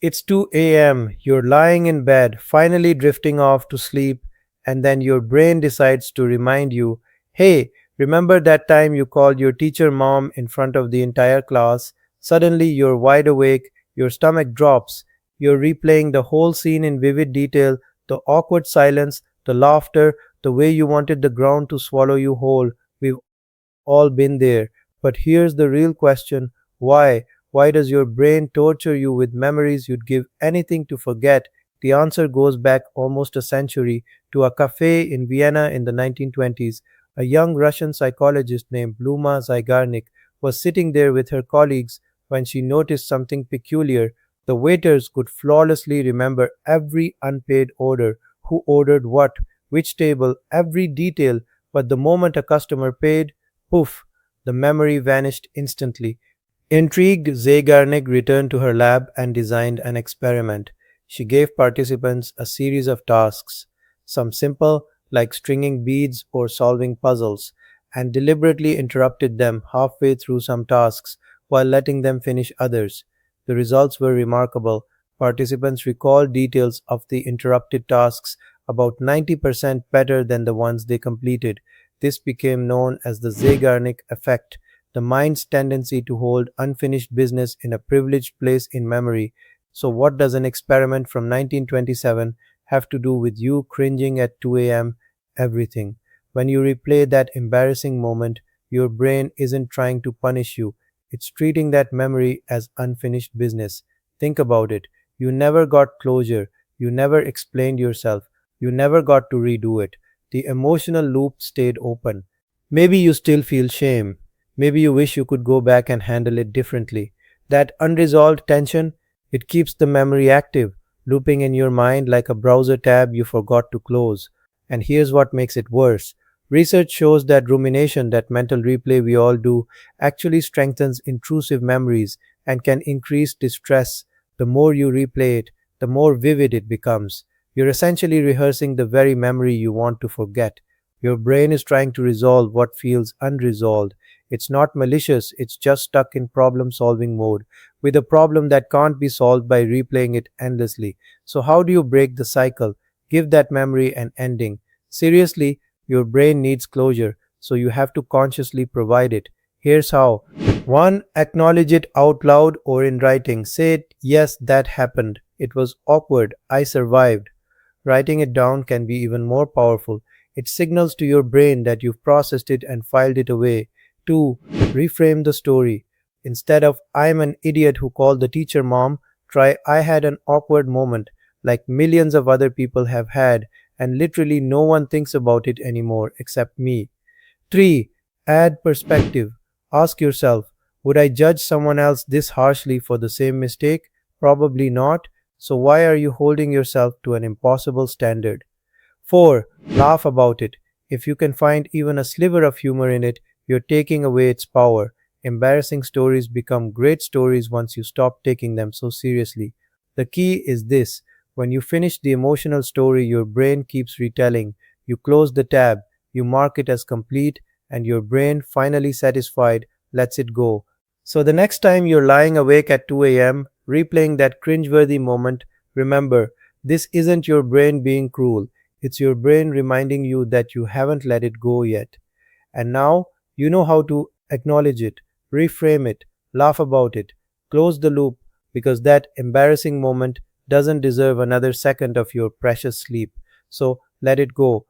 It's 2 a.m., you're lying in bed, finally drifting off to sleep, and then your brain decides to remind you, hey, remember that time you called your teacher mom in front of the entire class? Suddenly you're wide awake, your stomach drops, you're replaying the whole scene in vivid detail, the awkward silence, the laughter, the way you wanted the ground to swallow you whole. We've all been there. But here's the real question: why? Why does your brain torture you with memories you'd give anything to forget? The answer goes back almost a century to a cafe in Vienna in the 1920s. A young Russian psychologist named Bluma Zeigarnik was sitting there with her colleagues when she noticed something peculiar. The waiters could flawlessly remember every unpaid order, who ordered what, which table, every detail, but the moment a customer paid, poof, the memory vanished instantly. Intrigued, Zeigarnik returned to her lab and designed an experiment. She gave participants a series of tasks, some simple, like stringing beads or solving puzzles, and deliberately interrupted them halfway through some tasks while letting them finish others. The results were remarkable. Participants recalled details of the interrupted tasks about 90% better than the ones they completed. This became known as the Zeigarnik Effect, the mind's tendency to hold unfinished business in a privileged place in memory. So, what does an experiment from 1927 have to do with you cringing at 2 a.m.? Everything. When you replay that embarrassing moment, your brain isn't trying to punish you, it's treating that memory as unfinished business. Think about it. You never got closure, you never explained yourself, you never got to redo it. The emotional loop stayed open. Maybe you still feel shame. Maybe you wish you could go back and handle it differently. That unresolved tension, it keeps the memory active, looping in your mind like a browser tab you forgot to close. And here's what makes it worse. Research shows that rumination, that mental replay we all do, actually strengthens intrusive memories and can increase distress. The more you replay it, the more vivid it becomes. You're essentially rehearsing the very memory you want to forget. Your brain is trying to resolve what feels unresolved. It's not malicious, it's just stuck in problem solving mode with a problem that can't be solved by replaying it endlessly. So, how do you break the cycle? Give that memory an ending. Seriously, your brain needs closure, so you have to consciously provide it. Here's how: 1. Acknowledge it out loud or in writing. Say it, yes, that happened. It was awkward. I survived. Writing it down can be even more powerful. It signals to your brain that you've processed it and filed it away. 2. Reframe the story. Instead of "I'm an idiot who called the teacher mom," try "I had an awkward moment, like millions of other people have had, and literally no one thinks about it anymore except me." 3. Add perspective. Ask yourself, would I judge someone else this harshly for the same mistake? Probably not. So why are you holding yourself to an impossible standard? 4. Laugh about it. If you can find even a sliver of humor in it, you're taking away its power. Embarrassing stories become great stories once you stop taking them so seriously. The key is this: when you finish the emotional story your brain keeps retelling, you close the tab, you mark it as complete, and your brain, finally satisfied, lets it go. So the next time you're lying awake at 2 a.m., replaying that cringeworthy moment, remember, this isn't your brain being cruel. It's your brain reminding you that you haven't let it go yet. And now you know how to acknowledge it, reframe it, laugh about it, close the loop, because that embarrassing moment doesn't deserve another second of your precious sleep. So let it go.